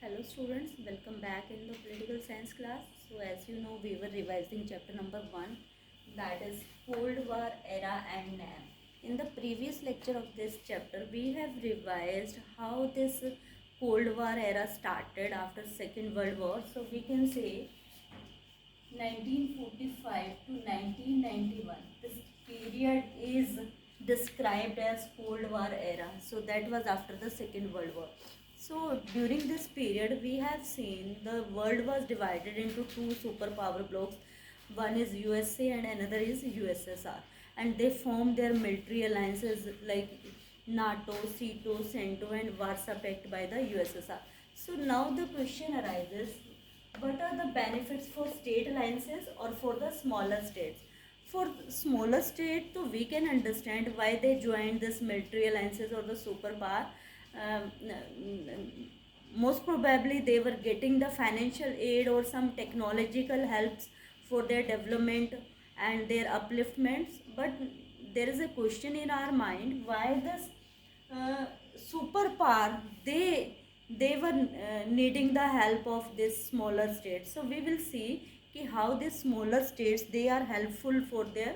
Hello students, welcome back in the political science class. So as you know, we were revising chapter number 1, that is Cold War era and NAM. In the previous lecture of this chapter, we have revised how this Cold War era started after Second World War. So we can say 1945 to 1991. This period is described as Cold War era. So that was after the Second World War. So during this period, we have seen the world was divided into two superpower blocks. One is USA and another is USSR, and they formed their military alliances like NATO, SEATO, CENTO, and Warsaw Pact by the USSR. So now the question arises: what are the benefits for state alliances or for the smaller states? For smaller states, so we can understand why they joined this military alliances or the superpower. Um, Most probably they were getting the financial aid or some technological helps for their development and their upliftments. But there is a question in our mind: why this superpower they were needing the help of this smaller states? So we will see how these smaller states they are helpful for their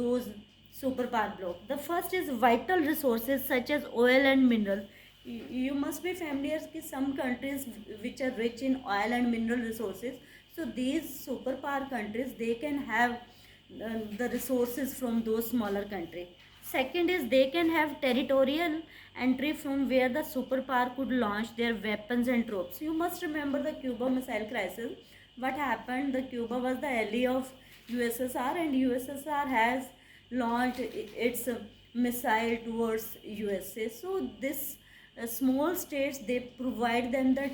those superpower block. The first is vital resources such as oil and mineral. You must be familiar with some countries which are rich in oil and mineral resources. So these superpower countries they can have the resources from those smaller countries. Second is they can have territorial entry from where the superpower could launch their weapons and troops. You must remember the Cuba Missile Crisis. What happened? The Cuba was the ally of USSR, and USSR has launched its missile towards USA. So this small states they provide them the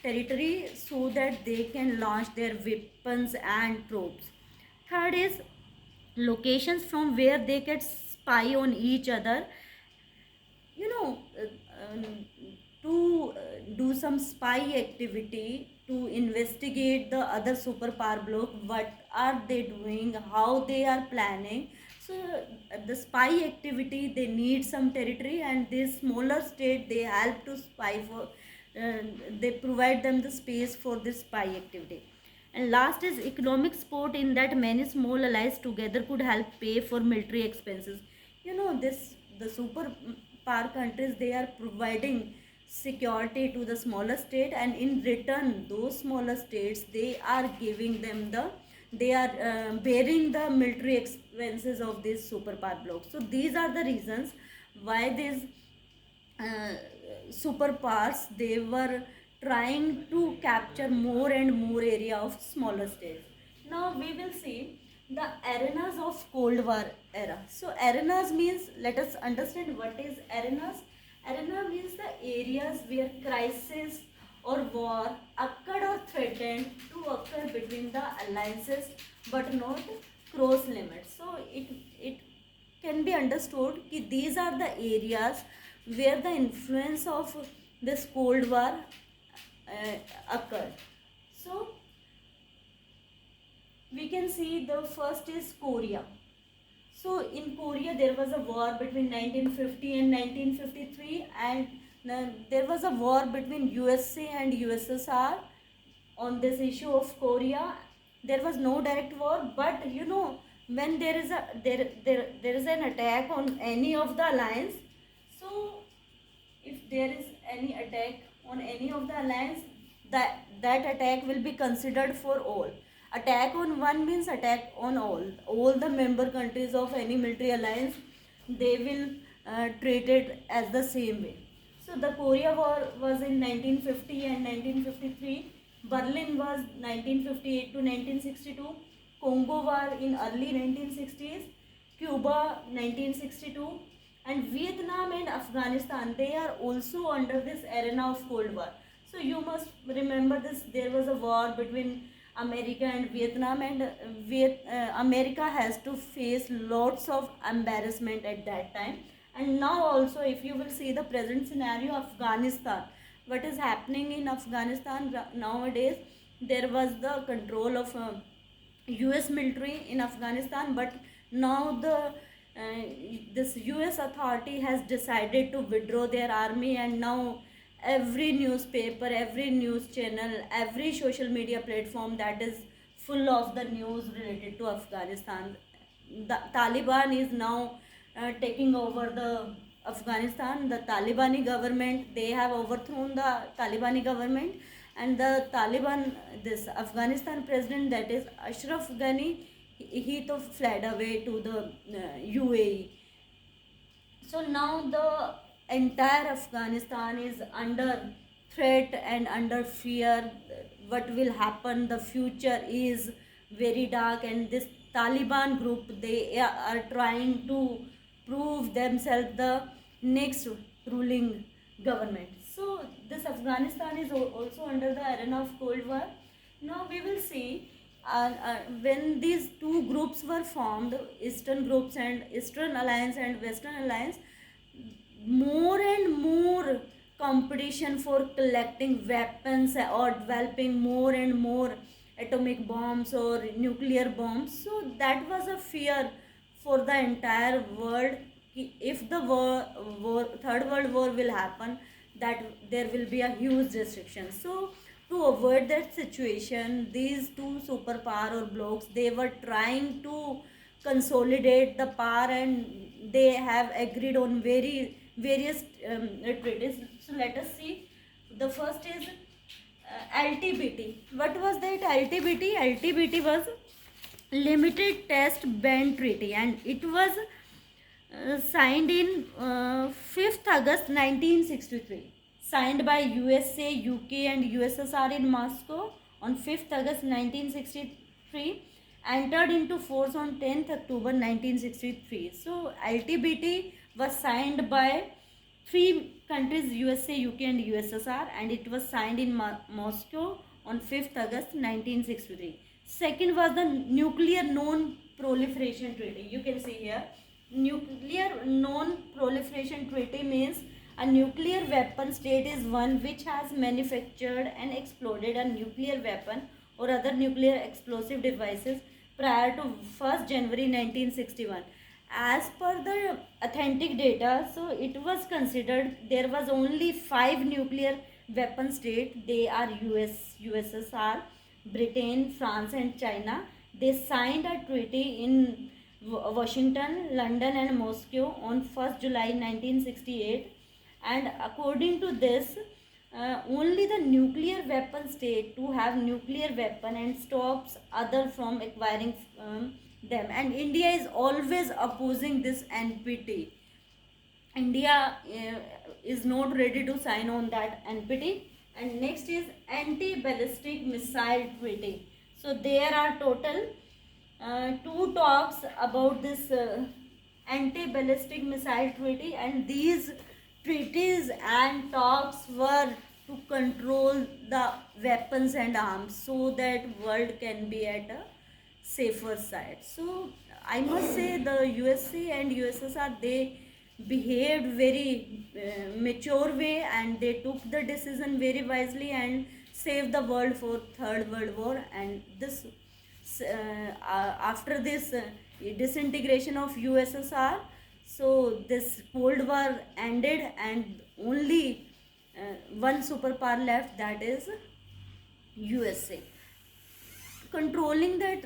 territory so that they can launch their weapons and troops. Third is locations from where they can spy on each other. You know, to do some spy activity to investigate the other superpower bloc, what are they doing, how they are planning. So the spy activity they need some territory, and this smaller state they help to spy for, they provide them the space for this spy activity. And last is economic support, in that many small allies together could help pay for military expenses. You know, this the super power countries they are providing security to the smaller state, and in return those smaller states they are giving them the they are bearing the military expenses of these superpower blocks. So these are the reasons why these uh, superpowers they were trying to capture more and more area of smaller states. Now we will see the arenas of Cold War era. So arenas means, let us understand what is arenas. Arena means the areas where crisis or war occurred or threatened to occur between the alliances but not cross limits. So it can be understood that these are the areas where the influence of this Cold War occurred. So we can see the first is Korea. So in Korea there was a war between 1950 and 1953, and there was a war between USA and USSR on this issue of Korea. There was no direct war, but you know, when there is a there is an attack on any of the alliance, so if there is any attack on any of the alliance, that attack will be considered for all. Attack on one means attack on all the member countries of any military alliance, they will treat it as the same way. So the Korea war was in 1950 and 1953. Berlin was 1958 to 1962. Congo war in early 1960s. Cuba 1962, and Vietnam and Afghanistan they are also under this arena of Cold War. So you must remember this, there was a war between America and Vietnam, and America has to face lots of embarrassment at that time. And now also if you will see the present scenario, Afghanistan, what is happening in Afghanistan nowadays, there was the control of US military in Afghanistan, but now this US authority has decided to withdraw their army, and now every newspaper, every news channel, every social media platform that is full of the news related to Afghanistan. The Taliban is now taking over the Afghanistan. The Talibani government, they have overthrown the Talibani government, and the Taliban, this Afghanistan president, that is Ashraf Ghani, he too fled away to the UAE. So now the entire Afghanistan is under threat and under fear. What will happen? The future is very dark, and this Taliban group, they are trying to prove themselves the next ruling government. So this Afghanistan is also under the arena of Cold War. Now we will see when these two groups were formed, Eastern groups and Eastern Alliance and Western Alliance, more and more competition for collecting weapons or developing more and more atomic bombs or nuclear bombs. So that was a fear for the entire world. If the third world war will happen, that there will be a huge restriction. So to avoid that situation, these two superpower or blocks, they were trying to consolidate the power, and they have agreed on various treaties. So let us see. The first is LTBT. What was that LTBT? LTBT was Limited Test Ban Treaty, and it was signed in 5th August 1963. Signed by USA, UK, and USSR in Moscow on 5th August 1963. Entered into force on 10th October 1963. So LTBT was signed by three countries, USA, UK, and USSR, and it was signed in Moscow on 5th August 1963. Second was the Nuclear Non-Proliferation Treaty. You can see here, Nuclear Non-Proliferation Treaty means a nuclear weapon state is one which has manufactured and exploded a nuclear weapon or other nuclear explosive devices prior to 1st January 1961. As per the authentic data, so it was considered there was only 5 nuclear weapon states. They are USSR, Britain, France, and China. They signed a treaty in Washington, London, and Moscow on 1st July 1968. And according to this, only the nuclear weapon state to have nuclear weapon and stops other from acquiring them. And India is always opposing this NPT. India is not ready to sign on that NPT. And next is Anti-Ballistic Missile Treaty. So there are total two talks about this Anti-Ballistic Missile Treaty, and these treaties and talks were to control the weapons and arms so that world can be at a safer side. So I must say the USA and USSR, they behaved very mature way, and they took the decision very wisely and saved the world for third world war. And this after this disintegration of USSR, so this Cold War ended, and only one superpower left, that is USA. Controlling that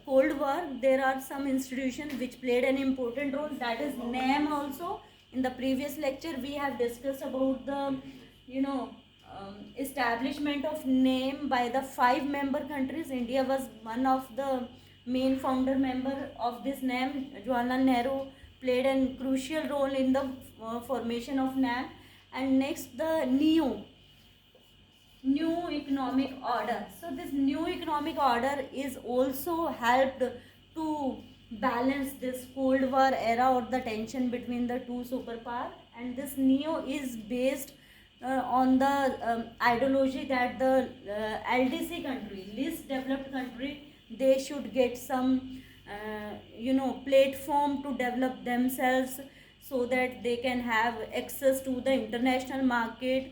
Cold War, there are some institutions which played an important role, that is NAM also. In the previous lecture, we have discussed about the, establishment of NAM by the 5 member countries. India was one of the main founder member of this NAM. Jawaharlal Nehru played a crucial role in the formation of NAM. And next, the new economic order. So this new economic order is also helped to balance this Cold War era or the tension between the two superpower. And this neo is based on the ideology that the LDC country, least developed country, they should get some platform to develop themselves, so that they can have access to the international market,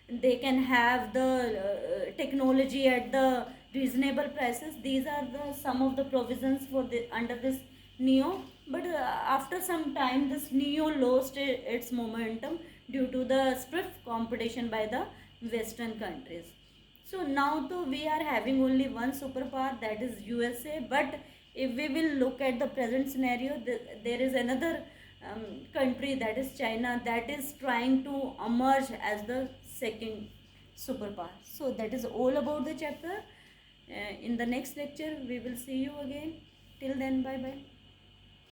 they can have the technology at the reasonable prices. These are the some of the provisions for the under this neo. But after some time, this neo lost its momentum due to the stiff competition by the Western countries. So now though we are having only one superpower, that is USA, but if we will look at the present scenario, there is another country, that is China, that is trying to emerge as the second superpower. So that is all about the chapter. In the next lecture we will see you again. Till then, bye bye.